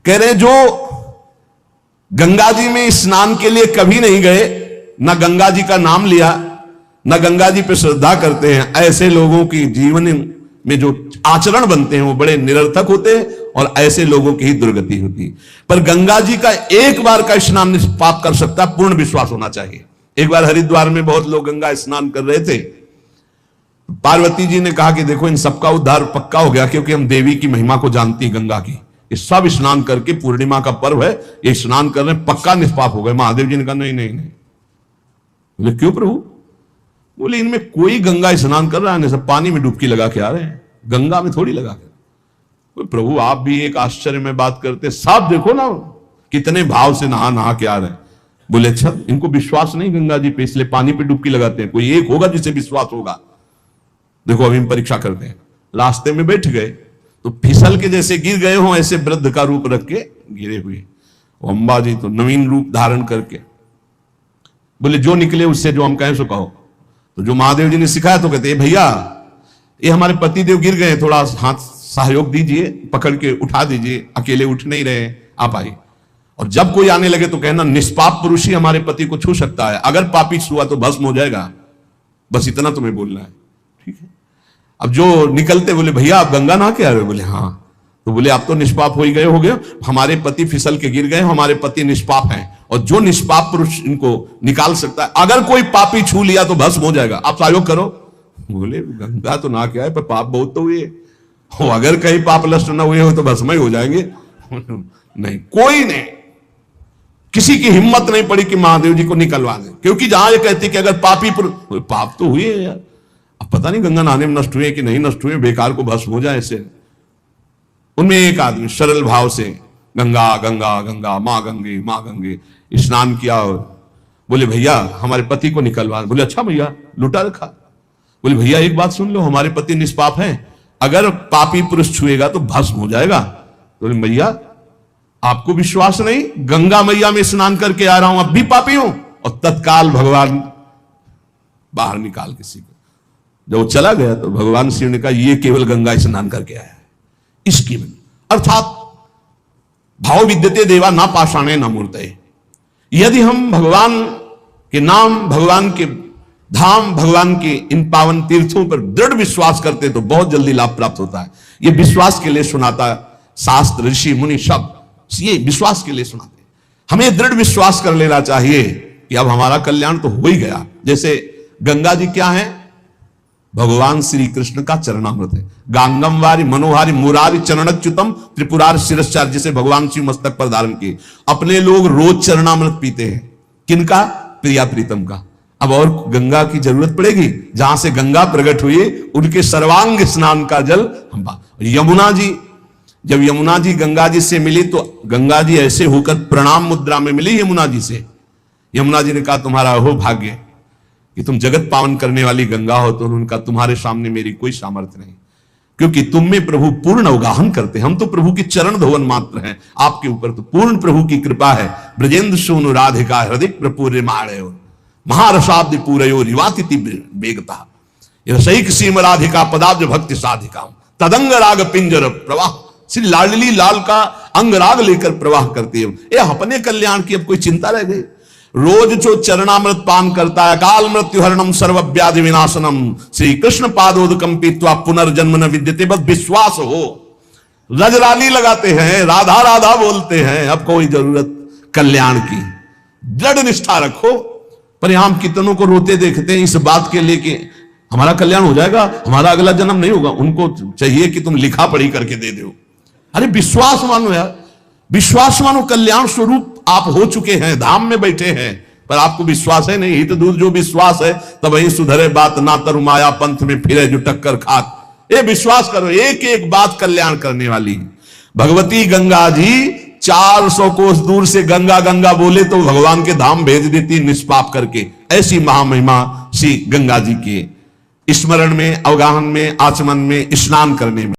कह रहे जो गंगा जी में स्नान के लिए कभी नहीं गए, ना गंगा जी का नाम लिया, ना गंगा जी पे श्रद्धा करते हैं, ऐसे लोगों की जीवन में जो आचरण बनते हैं वो बड़े निरर्थक होते हैं और ऐसे लोगों की ही दुर्गति होती है। पर गंगा जी का एक बार का स्नान निष्पाप कर सकता है, पूर्ण विश्वास होना चाहिए। एक बार हरिद्वार में बहुत लोग गंगा स्नान कर रहे थे। पार्वती जी ने कहा कि देखो इन सबका उद्धार पक्का हो गया, क्योंकि हम देवी की महिमा को जानती हैं गंगा की। ये सब स्नान करके, पूर्णिमा का पर्व है, ये स्नान कर रहे हैं, पक्का निष्पाप हो गए। महादेव जी ने कहा नहीं नहीं नहीं। बोले क्यों प्रभु? बोले इनमें कोई गंगा स्नान कर रहा है, सब पानी में डुबकी लगा के आ रहे हैं, गंगा में थोड़ी लगा के। बोले प्रभु आप भी एक आश्चर्य में बात करते, साफ देखो ना कितने भाव से नहा नहा के आ रहे हैं। बोले अच्छा इनको विश्वास नहीं गंगा जी पे, इसलिए पानी पे डुबकी लगाते हैं, कोई एक होगा जिसे विश्वास होगा। देखो अभी हम परीक्षा करते हैं। रास्ते में बैठ गए तो फिसल के जैसे गिर गए हो, ऐसे वृद्ध का रूप रख के गिरे हुए। अम्बा जी तो नवीन रूप धारण करके बोले जो निकले उससे जो हम कहें सो कहो। तो जो महादेव जी ने सिखाया तो कहते भैया ये हमारे पति देव गिर गए, थोड़ा हाथ सहयोग दीजिए, पकड़ के उठा दीजिए, अकेले उठ नहीं रहे, आप आइए। और जब कोई आने लगे तो कहना निष्पाप पुरुष ही हमारे पति को छू सकता है, अगर पापी छुआ तो भस्म हो जाएगा। बस इतना तुम्हें बोलना है, ठीक है। अब जो निकलते बोले भैया आप गंगा नहा के आ रहे हो? बोले हाँ। तो बोले आप तो निष्पाप हो ही गए, हो गए, हमारे पति फिसल के गिर गए, हमारे पति निष्पाप हैं, और जो निष्पाप पुरुष इनको निकाल सकता है, अगर कोई पापी छू लिया तो भस्म हो जाएगा, आप सहयोग करो। बोले गंगा तो नहा के आए पर पाप बहुत तो हुए, अगर कहीं पाप नष्ट ना हुए हो तो भस्म ही हो जाएंगे। नहीं, कोई नहीं, किसी की हिम्मत नहीं पड़ी कि महादेव जी को निकलवा दें, क्योंकि जहां ये कहती कि अगर पापी पाप तो हुए यार, अब पता नहीं गंगा नहाने में नष्ट हुए कि नहीं नष्ट हुए, बेकार को भस्म हो जाए ऐसे। उनमें एक आदमी सरल भाव से गंगा गंगा गंगा मां गंगे स्नान किया और बोले भैया हमारे पति को निकलवा। बोले अच्छा भैया, लुटा रखा। बोले भैया एक बात सुन लो, हमारे पति निष्पाप हैं, अगर पापी पुरुष छुएगा तो भस्म हो जाएगा। तो बोले भैया आपको विश्वास नहीं, गंगा मैया में स्नान करके आ रहा हूं, अब भी पापी हूं। और तत्काल भगवान बाहर निकाल किसी को। जब वो चला गया तो भगवान शिव ने कहा ये केवल गंगा स्नान करके आया है, इसकी अर्थात भाव विद्यते देवा ना पाषाणे ना मूर्तये। यदि हम भगवान के नाम, भगवान के धाम, भगवान के इन पावन तीर्थों पर दृढ़ विश्वास करते तो बहुत जल्दी लाभ प्राप्त होता है। ये विश्वास के लिए सुनाता है शास्त्र, ऋषि मुनि सब ये विश्वास के लिए सुनाते हैं। हमें दृढ़ विश्वास कर लेना चाहिए कि अब हमारा कल्याण तो हो ही गया। जैसे गंगा जी क्या है? भगवान श्री कृष्ण का चरणामृत है। गांगम वारी मनोहारी मुरारी चरणच्युतम त्रिपुरार शिरश्चार, जिसे भगवान शिव मस्तक पर धारण किए। अपने लोग रोज चरणामृत पीते हैं, किनका? प्रिया प्रीतम का। अब और गंगा की जरूरत पड़ेगी? जहां से गंगा प्रकट हुई उनके सर्वांग स्नान का जल हम। यमुना जी, जब यमुना जी गंगा जी से मिली तो गंगा जी ऐसे होकर प्रणाम मुद्रा में मिली यमुना जी से। यमुना जी ने कहा तुम्हारा हो भाग्य कि तुम जगत पावन करने वाली गंगा हो। तो उनका तुम्हारे सामने मेरी कोई सामर्थ्य नहीं, क्योंकि तुम में प्रभु पूर्ण अवगाहन करते, हम तो प्रभु की चरण धोवन मात्र हैं, आपके ऊपर तो पूर्ण प्रभु की कृपा है। ब्रजेंद्र सोनु राधिका हृदय प्रपूर्य माणयो महारसाब्द पूरयो रिवातिथि बेगता रसैक सीम राधिका पदाब्ज भक्ति साधिका तदंग राग पिंजर प्रवाह। श्री लाडली लाल का अंगराग लेकर प्रवाह करती है। ये अपने कल्याण की अब कोई चिंता रह गई? रोज जो चरणामृत पान करता है, काल मृत्यु हरणम सर्वव्याधि विनाशनम श्री कृष्ण पादोदकम पीत्वा पुनर्जन्म न विद्यते, बस विश्वास हो। रजराली लगाते हैं, राधा राधा बोलते हैं, अब कोई जरूरत कल्याण की। दृढ़ निष्ठा रखो। परिणाम कितनों को रोते देखते हैं इस बात के लिए कि हमारा कल्याण हो जाएगा, हमारा अगला जन्म नहीं होगा। उनको चाहिए कि तुम लिखा पढ़ी करके दे दो। अरे विश्वास मानो यार, विश्वास मानो। कल्याण स्वरूप आप हो चुके हैं, धाम में बैठे हैं, पर आपको विश्वास है नहीं। हित दूर जो विश्वास है तब वही सुधरे बात, ना तरु माया पंथ में फिरे जो टक्कर खात। ये विश्वास करो, एक एक बात कल्याण करने वाली। भगवती गंगा जी 400 कोस दूर से गंगा गंगा बोले तो भगवान के धाम भेज देती निष्पाप करके। ऐसी महामहिमा श्री गंगा जी के स्मरण में, अवगाहन में, आचमन में, स्नान करने में।